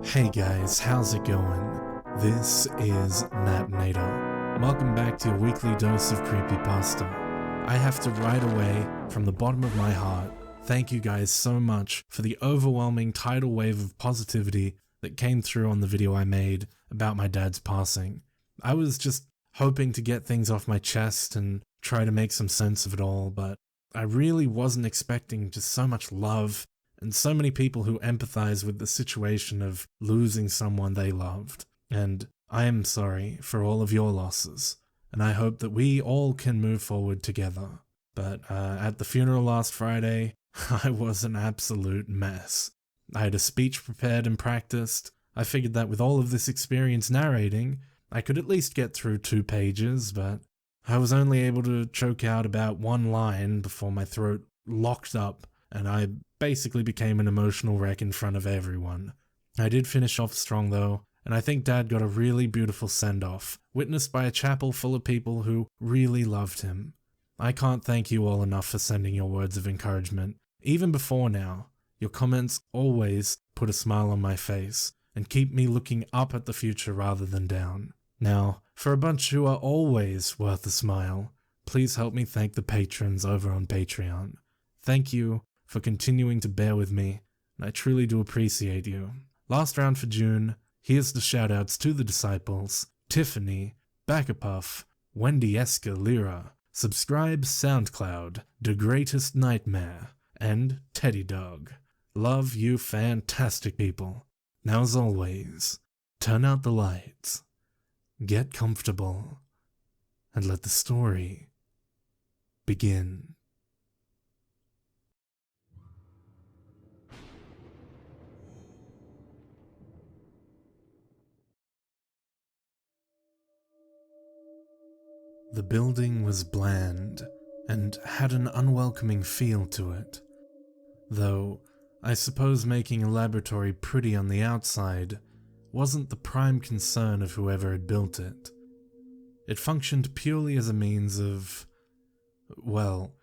Hey guys, how's it going? This is Natnator. Welcome back to your weekly dose of creepypasta. I have to right away, from the bottom of my heart, thank you guys so much for the overwhelming tidal wave of positivity that came through on the video I made about my dad's passing. I was just hoping to get things off my chest and try to make some sense of it all, but I really wasn't expecting just so much love and so many people who empathize with the situation of losing someone they loved. And I am sorry for all of your losses, and I hope that we all can move forward together. But at the funeral last Friday, I was an absolute mess. I had a speech prepared and practiced. I figured that with all of this experience narrating, I could at least get through 2 pages, but I was only able to choke out about 1 line before my throat locked up, and I basically became an emotional wreck in front of everyone. I did finish off strong though, and I think Dad got a really beautiful send-off, witnessed by a chapel full of people who really loved him. I can't thank you all enough for sending your words of encouragement. Even before now, your comments always put a smile on my face and keep me looking up at the future rather than down. Now, for a bunch who are always worth a smile, please help me thank the patrons over on Patreon. Thank you for continuing to bear with me, and I truly do appreciate you. Last round for June, here's the shoutouts to the Disciples, Tiffany, Backapuff, Wendy Escalera, Subscribe SoundCloud, The Greatest Nightmare, and Teddy Dog. Love you fantastic people. Now as always, turn out the lights, get comfortable, and let the story begin. The building was bland and had an unwelcoming feel to it, though I suppose making a laboratory pretty on the outside wasn't the prime concern of whoever had built it. It functioned purely as a means of, well,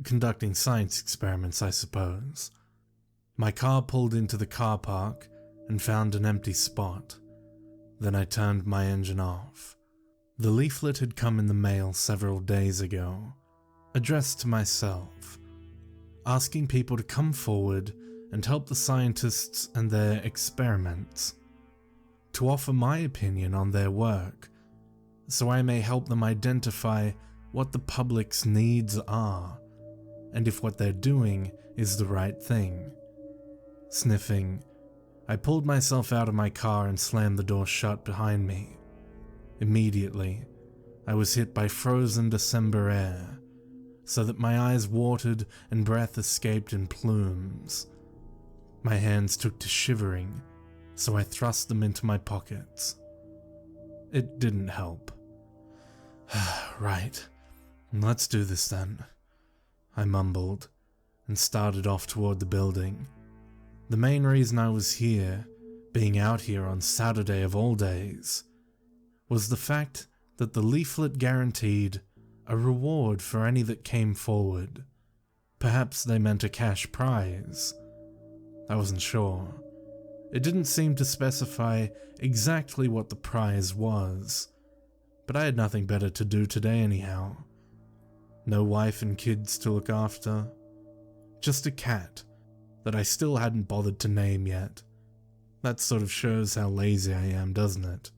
conducting science experiments, I suppose. My car pulled into the car park and found an empty spot. Then I turned my engine off. The leaflet had come in the mail several days ago, addressed to myself, asking people to come forward and help the scientists and their experiments, to offer my opinion on their work, so I may help them identify what the public's needs are, and if what they're doing is the right thing. Sniffing, I pulled myself out of my car and slammed the door shut behind me. Immediately, I was hit by frozen December air, so that my eyes watered and breath escaped in plumes. My hands took to shivering, so I thrust them into my pockets. It didn't help. Right, let's do this then, I mumbled, and started off toward the building. The main reason I was here, being out here on Saturday of all days, was the fact that the leaflet guaranteed a reward for any that came forward. Perhaps they meant a cash prize. I wasn't sure. It didn't seem to specify exactly what the prize was, but I had nothing better to do today anyhow. No wife and kids to look after. Just a cat that I still hadn't bothered to name yet. That sort of shows how lazy I am, doesn't it?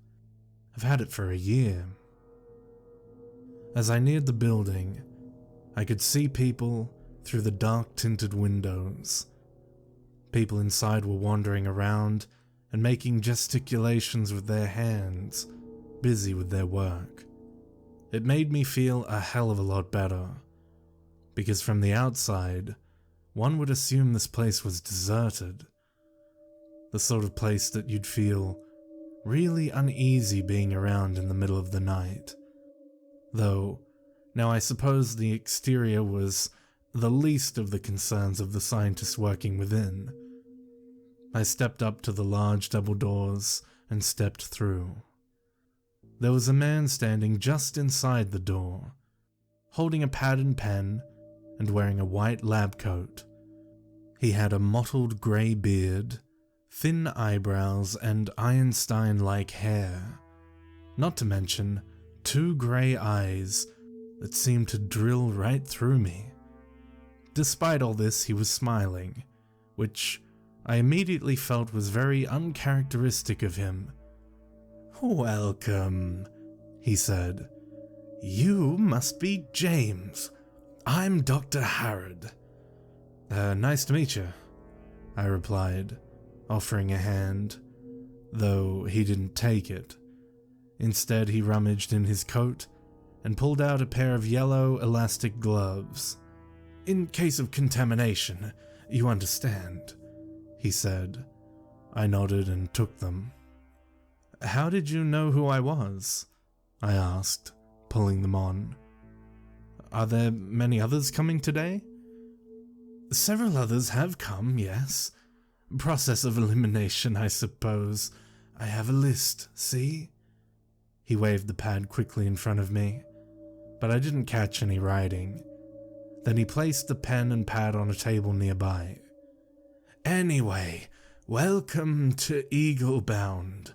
I've had it for a year. As I neared the building, I could see people through the dark-tinted windows. People inside were wandering around and making gesticulations with their hands, busy with their work. It made me feel a hell of a lot better, because from the outside, one would assume this place was deserted. The sort of place that you'd feel really uneasy being around in the middle of the night. Though, now I suppose the exterior was the least of the concerns of the scientists working within. I stepped up to the large double doors and stepped through. There was a man standing just inside the door, holding a pad and pen and wearing a white lab coat. He had a mottled grey beard, thin eyebrows and Einstein-like hair. Not to mention 2 grey eyes that seemed to drill right through me. Despite all this, he was smiling, which I immediately felt was very uncharacteristic of him. "Welcome," he said. "You must be James. I'm Dr. Harrod." Nice to meet you," I replied, offering a hand, though he didn't take it. Instead, he rummaged in his coat and pulled out a pair of yellow elastic gloves. "In case of contamination, you understand," he said. I nodded and took them. "How did you know who I was?" I asked, pulling them on. "Are there many others coming today?" "Several others have come, yes. Process of elimination, I suppose. I have a list, see?" He waved the pad quickly in front of me, but I didn't catch any writing. Then he placed the pen and pad on a table nearby. "Anyway, welcome to Eaglebound,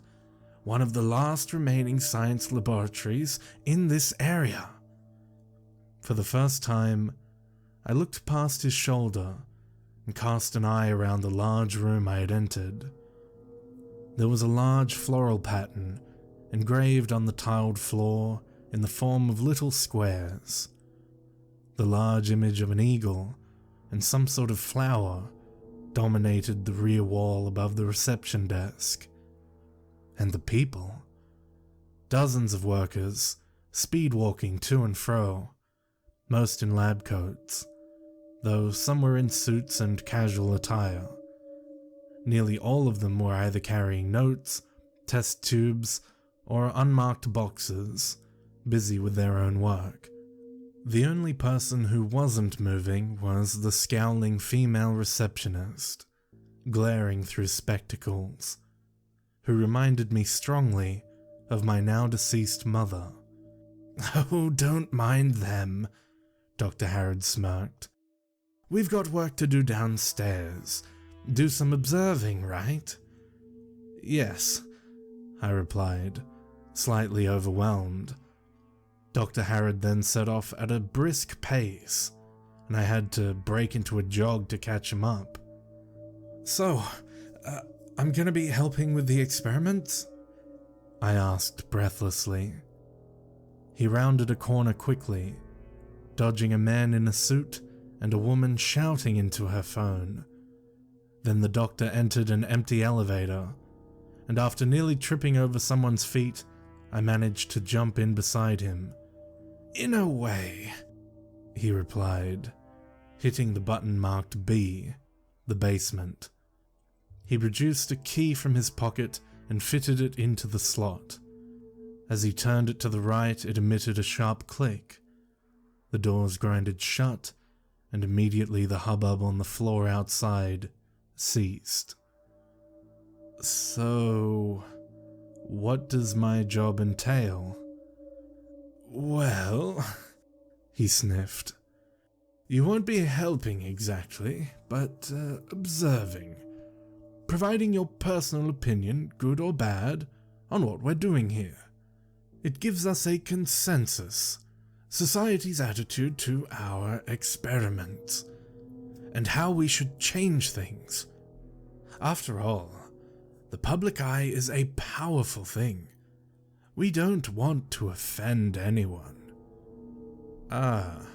one of the last remaining science laboratories in this area." For the first time, I looked past his shoulder and cast an eye around the large room I had entered. There was a large floral pattern engraved on the tiled floor in the form of little squares. The large image of an eagle and some sort of flower dominated the rear wall above the reception desk. And the people. Dozens of workers, speed-walking to and fro, most in lab coats, though some were in suits and casual attire. Nearly all of them were either carrying notes, test tubes, or unmarked boxes, busy with their own work. The only person who wasn't moving was the scowling female receptionist, glaring through spectacles, who reminded me strongly of my now-deceased mother. "Oh, don't mind them," Dr. Harrod smirked. "We've got work to do downstairs. Do some observing, right?" "Yes," I replied, slightly overwhelmed. Dr. Harrod then set off at a brisk pace, and I had to break into a jog to catch him up. "So, I'm gonna be helping with the experiments?" I asked breathlessly. He rounded a corner quickly, dodging a man in a suit and a woman shouting into her phone. Then the doctor entered an empty elevator, and after nearly tripping over someone's feet, I managed to jump in beside him. "In a way," he replied, hitting the button marked B, the basement. He produced a key from his pocket and fitted it into the slot. As he turned it to the right, it emitted a sharp click. The doors grinded shut, and immediately the hubbub on the floor outside ceased. "So, what does my job entail?" "Well," he sniffed, "you won't be helping exactly, but observing. Providing your personal opinion, good or bad, on what we're doing here. It gives us a consensus, society's attitude to our experiments, and how we should change things. After all, the public eye is a powerful thing. We don't want to offend anyone." "Ah,"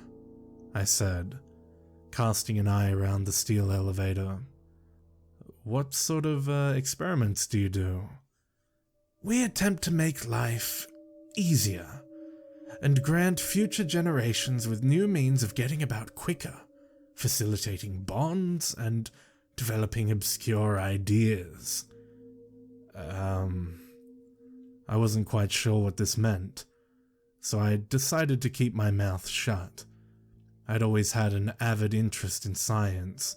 I said, casting an eye around the steel elevator. "What sort of experiments do you do?" "We attempt to make life easier, and grant future generations with new means of getting about quicker, facilitating bonds and developing obscure ideas." I wasn't quite sure what this meant, so I decided to keep my mouth shut. I'd always had an avid interest in science,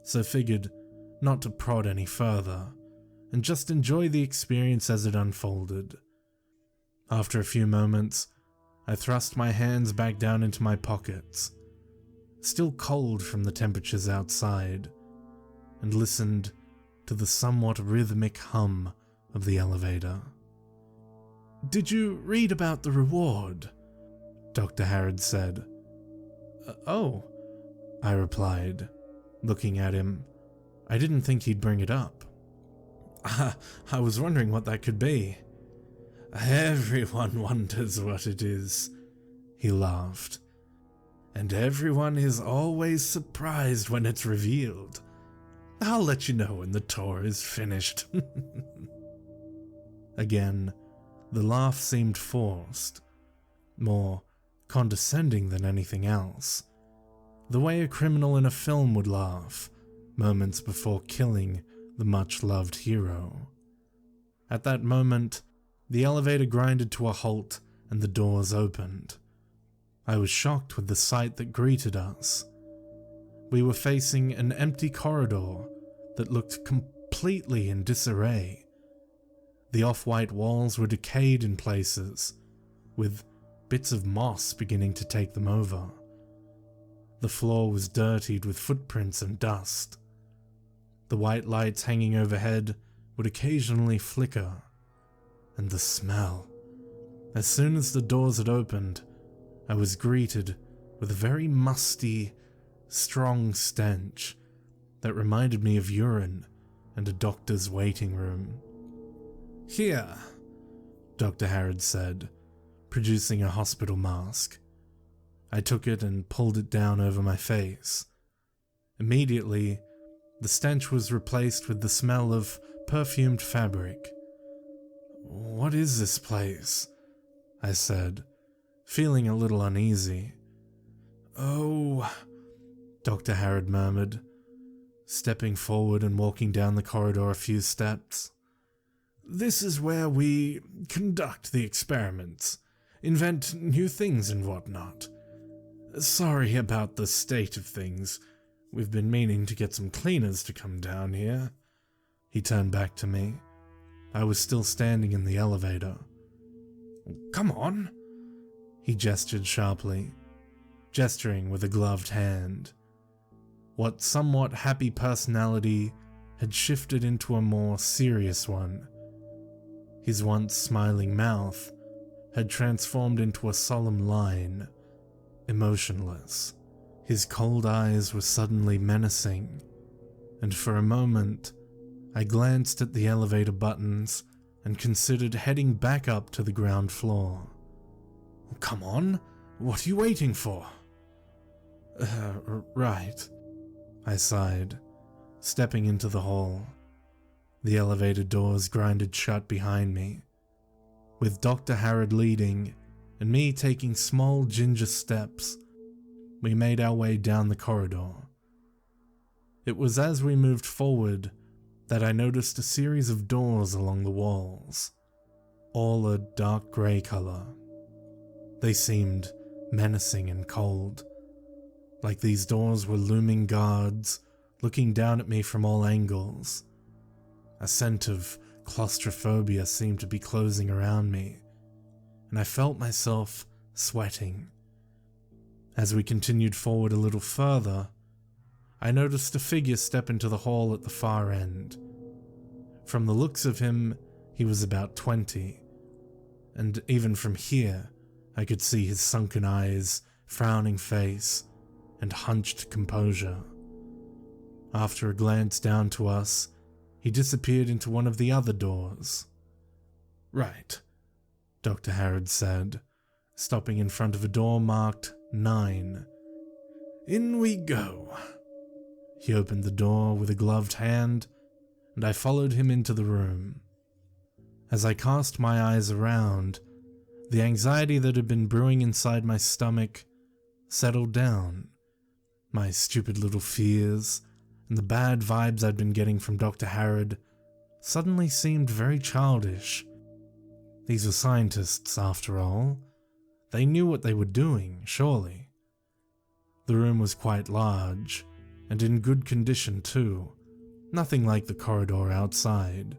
so figured not to prod any further, and just enjoy the experience as it unfolded. After a few moments, I thrust my hands back down into my pockets, still cold from the temperatures outside, and listened to the somewhat rhythmic hum of the elevator. "Did you read about the reward?" Dr. Harrod said. Oh, I replied, looking at him. I didn't think he'd bring it up. I was wondering what that could be. "Everyone wonders what it is," he laughed. "And everyone is always surprised when it's revealed. I'll let you know when the tour is finished." Again, the laugh seemed forced, more condescending than anything else, the way a criminal in a film would laugh moments before killing the much-loved hero. At that moment, the elevator grinded to a halt and the doors opened. I was shocked with the sight that greeted us. We were facing an empty corridor that looked completely in disarray. The off-white walls were decayed in places, with bits of moss beginning to take them over. The floor was dirtied with footprints and dust. The white lights hanging overhead would occasionally flicker. And the smell. As soon as the doors had opened, I was greeted with a very musty, strong stench that reminded me of urine and a doctor's waiting room. "Here," Dr. Harrod said, producing a hospital mask. I took it and pulled it down over my face. Immediately, the stench was replaced with the smell of perfumed fabric. "What is this place?" I said, feeling a little uneasy. "Oh," Dr. Harrod murmured, stepping forward and walking down the corridor a few steps. "This is where we conduct the experiments, invent new things and whatnot. Sorry about the state of things. We've been meaning to get some cleaners to come down here." He turned back to me. I was still standing in the elevator. "Come on," he gestured sharply, gesturing with a gloved hand. What somewhat happy personality had shifted into a more serious one. His once smiling mouth had transformed into a solemn line, emotionless. His cold eyes were suddenly menacing, and for a moment, I glanced at the elevator buttons and considered heading back up to the ground floor. "Come on, what are you waiting for?" Right," I sighed, stepping into the hall. The elevator doors grinded shut behind me. With Dr. Harrod leading, and me taking small ginger steps, we made our way down the corridor. It was as we moved forward that I noticed a series of doors along the walls, all a dark grey colour. They seemed menacing and cold, like these doors were looming guards looking down at me from all angles. A scent of claustrophobia seemed to be closing around me, and I felt myself sweating. As we continued forward a little further, I noticed a figure step into the hall at the far end. From the looks of him, he was about 20, and even from here, I could see his sunken eyes, frowning face, and hunched composure. After a glance down to us, he disappeared into one of the other doors. "Right," Dr. Harrod said, stopping in front of a door marked 9. "In we go." He opened the door with a gloved hand, and I followed him into the room. As I cast my eyes around, the anxiety that had been brewing inside my stomach settled down. My stupid little fears and the bad vibes I'd been getting from Dr. Harrod suddenly seemed very childish. These were scientists, after all. They knew what they were doing, surely. The room was quite large, and in good condition too, nothing like the corridor outside.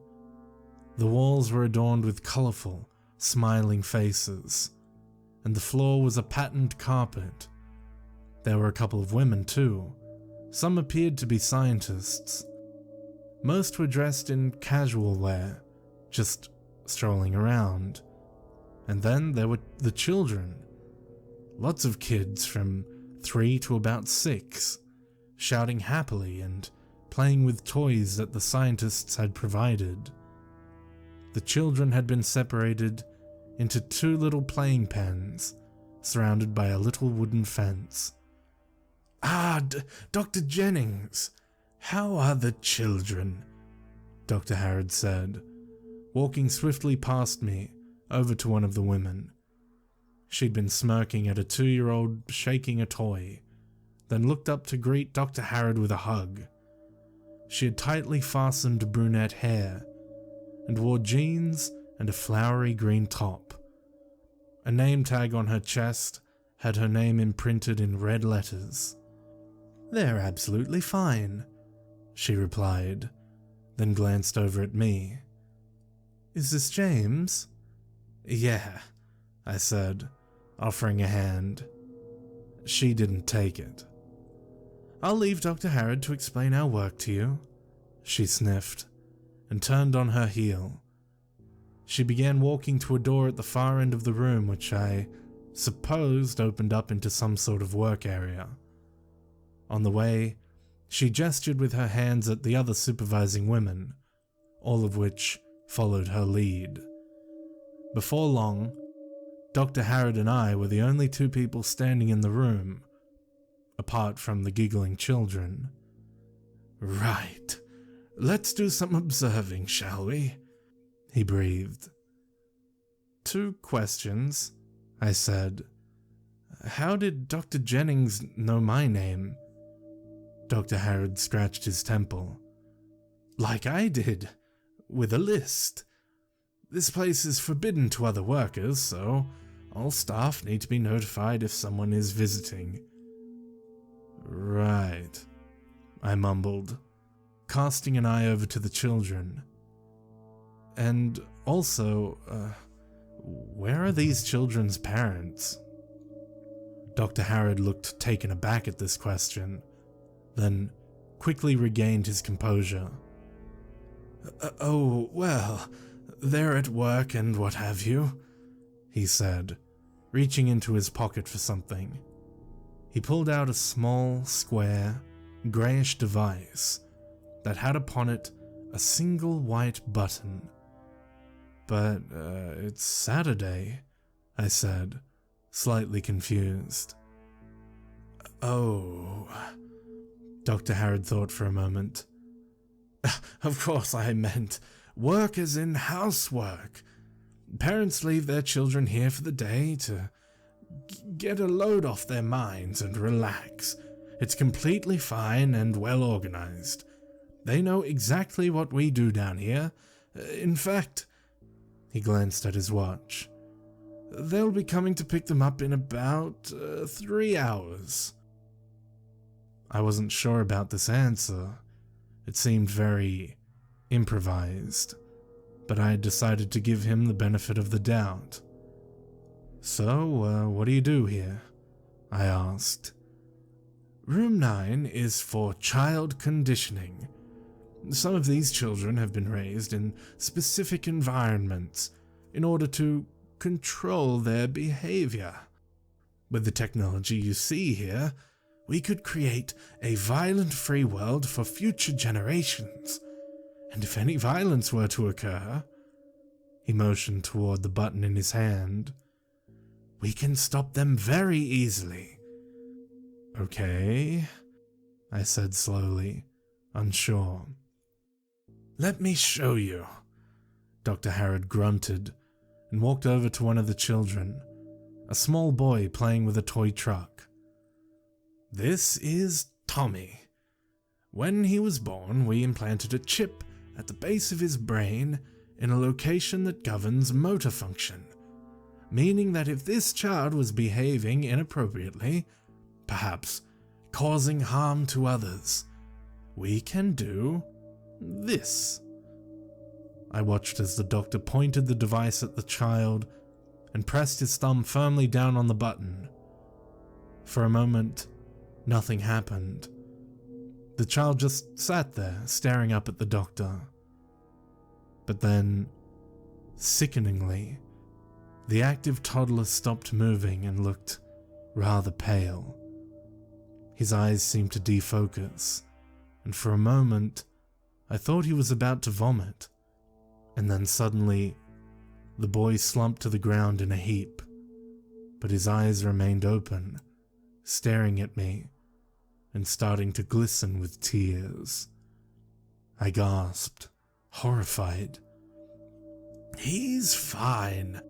The walls were adorned with colourful, smiling faces, and the floor was a patterned carpet. There were a couple of women too. Some appeared to be scientists. Most were dressed in casual wear, just strolling around. And then there were the children. Lots of kids from 3 to about 6, shouting happily and playing with toys that the scientists had provided. The children had been separated into 2 little playing pens, surrounded by a little wooden fence. Dr. Jennings, how are the children? Dr. Harrod said, walking swiftly past me over to one of the women. She'd been smirking at a 2-year-old shaking a toy, then looked up to greet Dr. Harrod with a hug. She had tightly fastened brunette hair and wore jeans and a flowery green top. A name tag on her chest had her name imprinted in red letters. "They're absolutely fine," she replied, then glanced over at me. "Is this James?" "Yeah," I said, offering a hand. She didn't take it. "I'll leave Dr. Harrod to explain our work to you," she sniffed, and turned on her heel. She began walking to a door at the far end of the room, which I supposed opened up into some sort of work area. On the way, she gestured with her hands at the other supervising women, all of which followed her lead. Before long, Dr. Harrod and I were the only 2 people standing in the room, apart from the giggling children. "Right, let's do some observing, shall we?" he breathed. "2 questions," I said. "How did Dr. Jennings know my name?" Dr. Harrod scratched his temple. "Like I did, with a list. This place is forbidden to other workers, so all staff need to be notified if someone is visiting." "Right," I mumbled, casting an eye over to the children. "And also, where are these children's parents?" Dr. Harrod looked taken aback at this question, then quickly regained his composure. "Oh, well, they're at work and what have you," he said, reaching into his pocket for something. He pulled out a small, square, greyish device that had upon it a single white button. "But, it's Saturday," I said, slightly confused. "Oh," Dr. Harrod thought for a moment. "Of course I meant work as in housework. Parents leave their children here for the day to get a load off their minds and relax. It's completely fine and well organized. They know exactly what we do down here. In fact," he glanced at his watch, "they'll be coming to pick them up in about 3 hours. I wasn't sure about this answer. It seemed very improvised, but I had decided to give him the benefit of the doubt. "So, what do you do here?" I asked. "Room 9 is for child conditioning. Some of these children have been raised in specific environments in order to control their behavior. With the technology you see here, we could create a violent-free world for future generations. And if any violence were to occur," he motioned toward the button in his hand, "we can stop them very easily." "Okay," I said slowly, unsure. "Let me show you." Dr. Harrod grunted and walked over to one of the children, a small boy playing with a toy truck. "This is Tommy. When he was born, we implanted a chip at the base of his brain in a location that governs motor function, meaning that if this child was behaving inappropriately, perhaps causing harm to others, we can do this." I watched as the doctor pointed the device at the child and pressed his thumb firmly down on the button. For a moment, nothing happened. The child just sat there, staring up at the doctor. But then, sickeningly, the active toddler stopped moving and looked rather pale. His eyes seemed to defocus, and for a moment, I thought he was about to vomit. And then suddenly, the boy slumped to the ground in a heap, but his eyes remained open, staring at me, and starting to glisten with tears. I gasped, horrified. "He's fine,"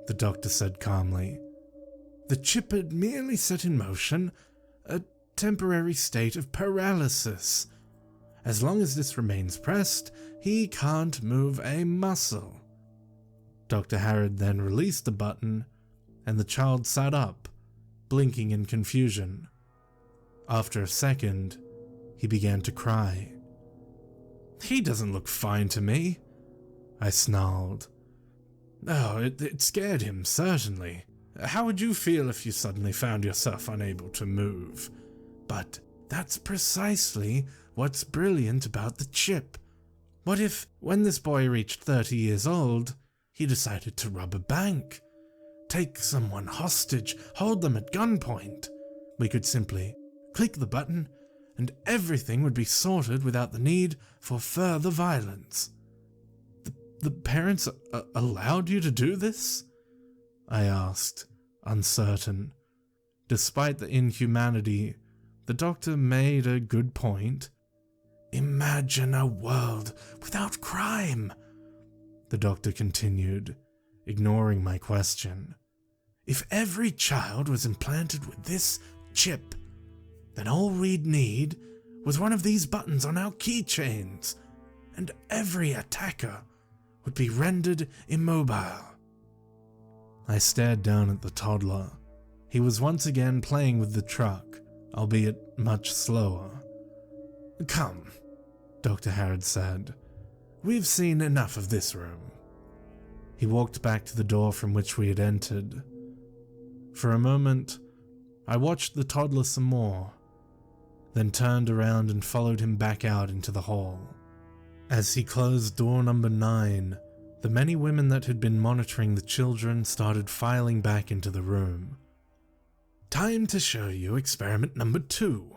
the doctor said calmly. "The chip had merely set in motion a temporary state of paralysis. As long as this remains pressed, he can't move a muscle." Dr. Harrod then released the button, and the child sat up, blinking in confusion. After a second, he began to cry. "He doesn't look fine to me," I snarled. "Oh, it scared him, certainly. How would you feel if you suddenly found yourself unable to move? But that's precisely what's brilliant about the chip. What if, when this boy reached 30 years old, he decided to rob a bank? Take someone hostage, hold them at gunpoint? We could simply click the button, and everything would be sorted without the need for further violence. The parents allowed you to do this?" I asked, uncertain. Despite the inhumanity, the doctor made a good point. "Imagine a world without crime," the doctor continued, ignoring my question. "If every child was implanted with this chip, then all we'd need was one of these buttons on our keychains, and every attacker would be rendered immobile." I stared down at the toddler. He was once again playing with the truck, albeit much slower. "Come," Dr. Harrod said. "We've seen enough of this room." He walked back to the door from which we had entered. For a moment, I watched the toddler some more, then turned around and followed him back out into the hall. As he closed door number 9, the many women that had been monitoring the children started filing back into the room. "Time to show you experiment number 2,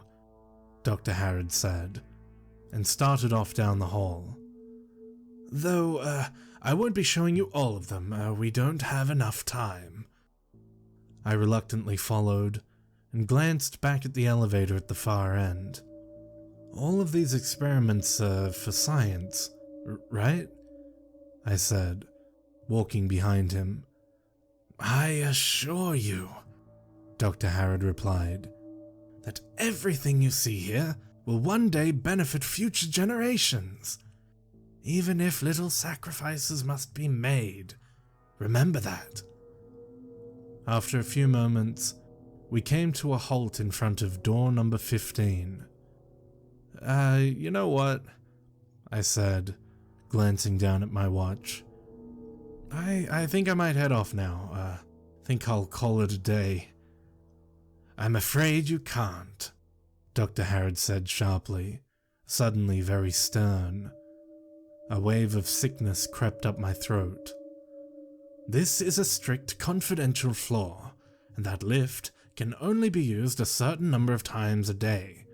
Dr. Harrod said, and started off down the hall. "Though, I won't be showing you all of them, we don't have enough time." I reluctantly followed, and glanced back at the elevator at the far end. "All of these experiments are for science, right?" I said, walking behind him. "I assure you," Dr. Harrod replied, "that everything you see here will one day benefit future generations. Even if little sacrifices must be made, remember that." After a few moments, we came to a halt in front of door number 15. You know what?" I said, glancing down at my watch. I think I might head off now. Think I'll call it a day." "I'm afraid you can't," Dr. Harrod said sharply, suddenly very stern. A wave of sickness crept up my throat. "This is a strict confidential floor, and that lift can only be used a certain number of times a day.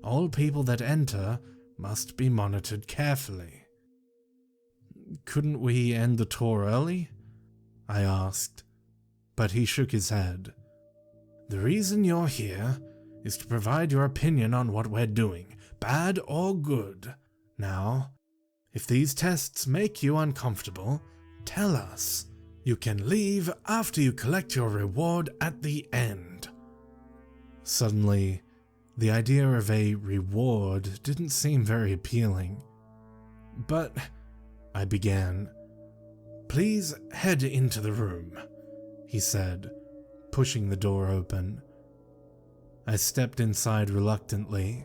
All people that enter must be monitored carefully." "Couldn't we end the tour early?" I asked, but he shook his head. "The reason you're here is to provide your opinion on what we're doing, bad or good. Now, if these tests make you uncomfortable, tell us. You can leave after you collect your reward at the end." Suddenly, the idea of a reward didn't seem very appealing. "But," I began. "Please head into the room," he said, pushing the door open. I stepped inside reluctantly,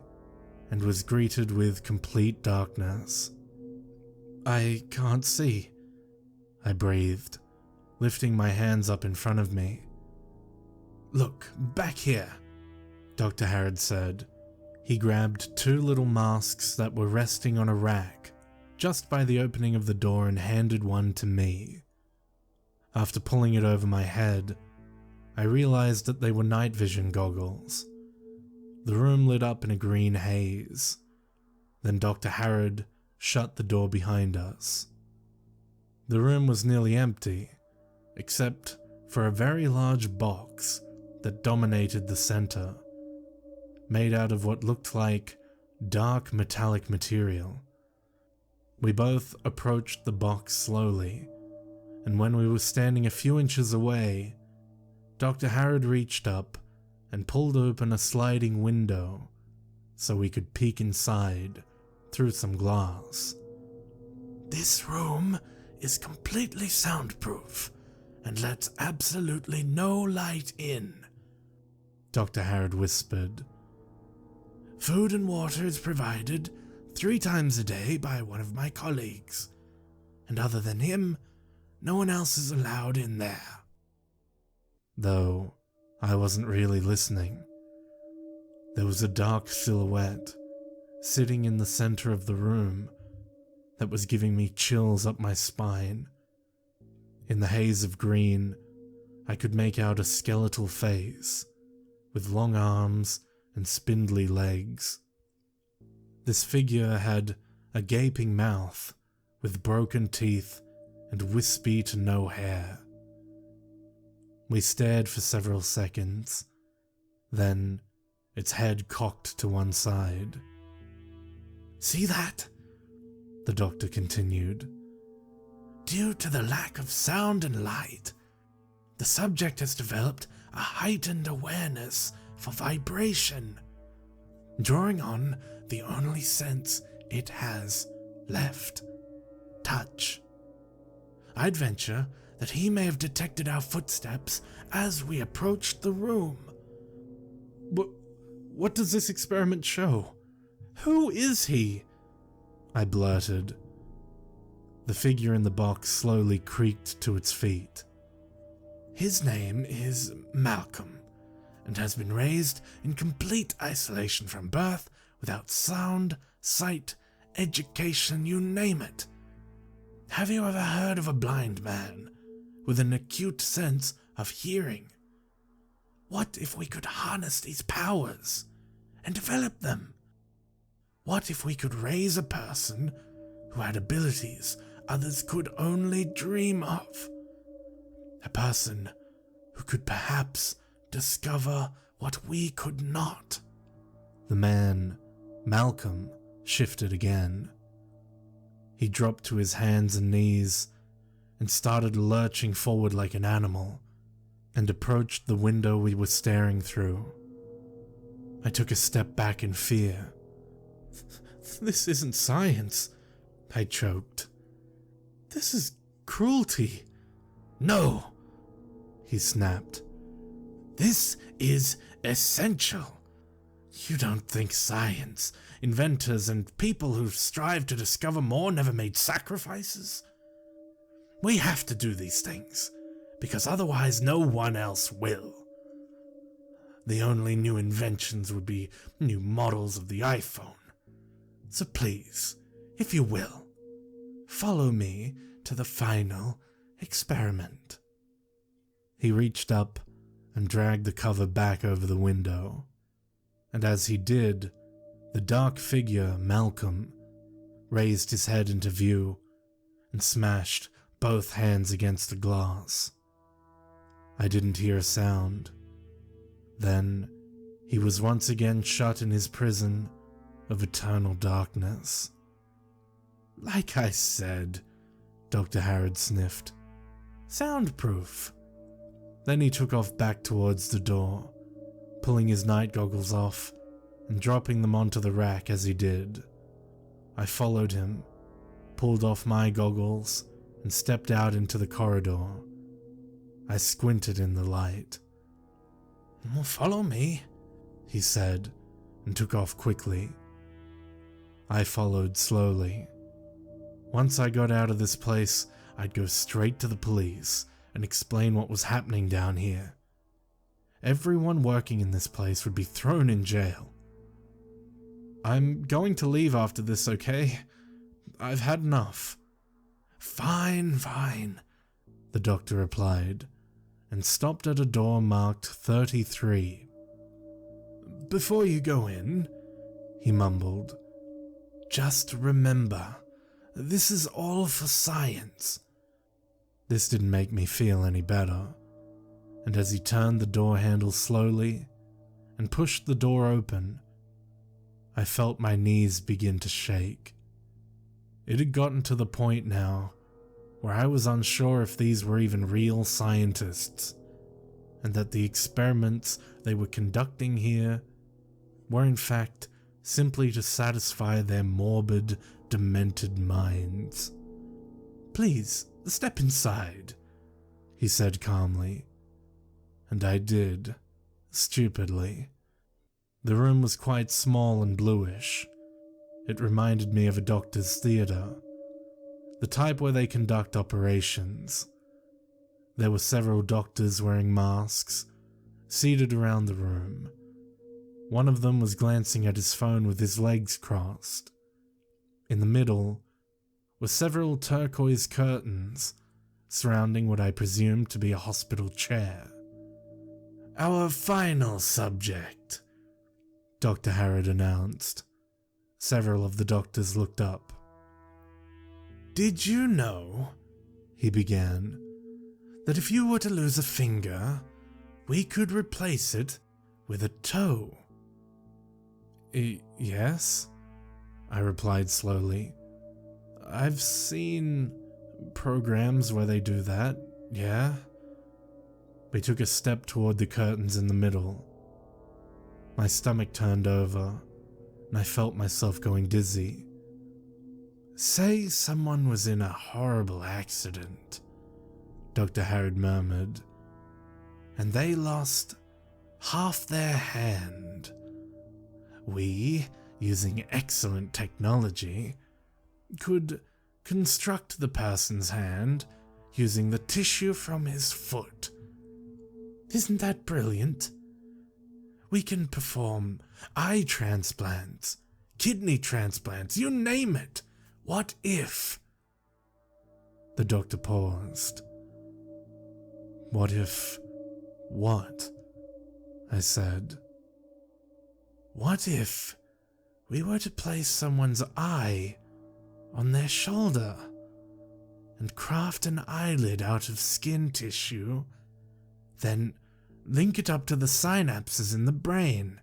and was greeted with complete darkness. "I can't see," I breathed, lifting my hands up in front of me. "Look, back here," Dr. Harrod said, He grabbed 2 little masks that were resting on a rack just by the opening of the door and handed one to me. After pulling it over my head, I realized that they were night vision goggles. The room lit up in a green haze. Then Dr. Harrod shut the door behind us. The room was nearly empty, except for a very large box that dominated the center, made out of what looked like dark metallic material. We both approached the box slowly, and when we were standing a few inches away, Dr. Harrod reached up and pulled open a sliding window so we could peek inside through some glass. "This room is completely soundproof and lets absolutely no light in," Dr. Harrod whispered. "Food and water is provided 3 times a day by one of my colleagues, and other than him, no one else is allowed in there." Though I wasn't really listening. There was a dark silhouette sitting in the center of the room that was giving me chills up my spine. In the haze of green, I could make out a skeletal face with long arms and spindly legs. This figure had a gaping mouth with broken teeth and wispy to no hair. We stared for several seconds, then its head cocked to one side. "See that?" the doctor continued. "Due to the lack of sound and light, the subject has developed a heightened awareness for vibration, drawing on the only sense it has left: touch. I'd venture that he may have detected our footsteps as we approached the room." What does this experiment show? Who is he?" I blurted. The figure in the box slowly creaked to its feet. "His name is Malcolm, and has been raised in complete isolation from birth, without sound, sight, education, you name it. Have you ever heard of a blind man with an acute sense of hearing? What if we could harness these powers and develop them? What if we could raise a person who had abilities others could only dream of? A person who could perhaps discover what we could not?" The man, Malcolm, shifted again. He dropped to his hands and knees and started lurching forward like an animal and approached the window we were staring through. I took a step back in fear. "This isn't science," I choked. "This is cruelty." "No," he snapped. "This is essential. You don't think science, inventors, and people who strive to discover more never made sacrifices? We have to do these things, because otherwise no one else will. The only new inventions would be new models of the iPhone. So please, if you will, follow me to the final experiment." He reached up and dragged the cover back over the window, and as he did, the dark figure, Malcolm, raised his head into view and smashed both hands against the glass. I didn't hear a sound. Then he was once again shut in his prison of eternal darkness. "Like I said," Dr. Harrod sniffed. "Soundproof." Then he took off back towards the door, pulling his night goggles off and dropping them onto the rack as he did. I followed him, pulled off my goggles, and stepped out into the corridor. I squinted in the light. "Follow me," he said, and took off quickly. I followed slowly. Once I got out of this place, I'd go straight to the police and explain what was happening down here. Everyone working in this place would be thrown in jail. I'm going to leave after this, okay? I've had enough. Fine, fine, the doctor replied, and stopped at a door marked 33. Before you go in, he mumbled, just remember, this is all for science. This didn't make me feel any better, and as he turned the door handle slowly and pushed the door open, I felt my knees begin to shake. It had gotten to the point now where I was unsure if these were even real scientists, and that the experiments they were conducting here were in fact simply to satisfy their morbid, demented minds. Please, step inside, he said calmly, and I did, stupidly. The room was quite small and bluish. It reminded me of a doctor's theater, the type where they conduct operations. There were several doctors wearing masks, seated around the room. One of them was glancing at his phone with his legs crossed. In the middle were several turquoise curtains surrounding what I presumed to be a hospital chair. Our final subject, Dr. Harrod announced. Several of the doctors looked up. Did you know, he began, that if you were to lose a finger, we could replace it with a toe? Yes, I replied slowly. I've seen programs where they do that, yeah. We took a step toward the curtains in the middle. My stomach turned over, and I felt myself going dizzy. Say someone was in a horrible accident, Dr. Harrod murmured, and they lost half their hand. We, using excellent technology, could construct the person's hand using the tissue from his foot. Isn't that brilliant? We can perform eye transplants, kidney transplants, you name it. What if? The doctor paused. What if what? I said. What if we were to place someone's eye on their shoulder and craft an eyelid out of skin tissue, then link it up to the synapses in the brain?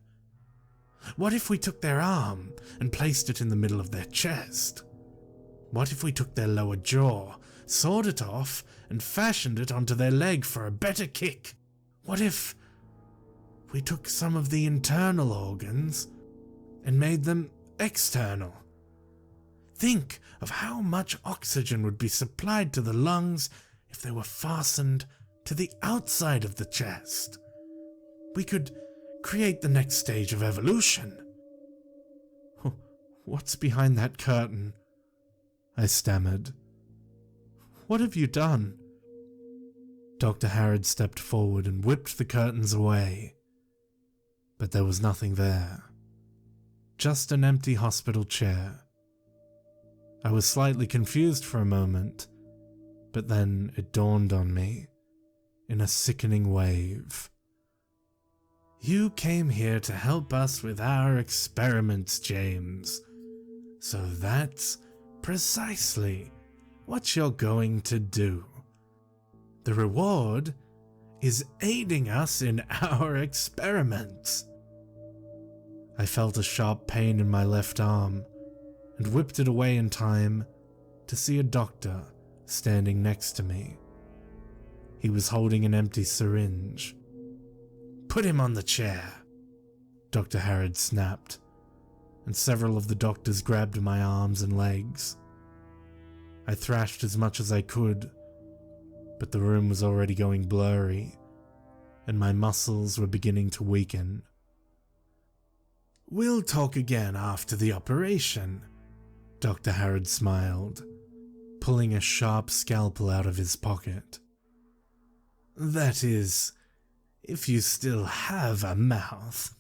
What if we took their arm and placed it in the middle of their chest? What if we took their lower jaw, sawed it off, and fashioned it onto their leg for a better kick? What if we took some of the internal organs and made them external? Think of how much oxygen would be supplied to the lungs if they were fastened to the outside of the chest. We could create the next stage of evolution. What's behind that curtain? I stammered. What have you done? Dr. Harrod stepped forward and whipped the curtains away. But there was nothing there. Just an empty hospital chair. I was slightly confused for a moment, but then it dawned on me in a sickening wave. You came here to help us with our experiments, James. So that's precisely what you're going to do. The reward is aiding us in our experiments. I felt a sharp pain in my left arm and whipped it away in time to see a doctor standing next to me. He was holding an empty syringe. Put him on the chair, Dr. Harrod snapped, and several of the doctors grabbed my arms and legs. I thrashed as much as I could, but the room was already going blurry, and my muscles were beginning to weaken. We'll talk again after the operation, Dr. Harrod smiled, pulling a sharp scalpel out of his pocket. That is, if you still have a mouth.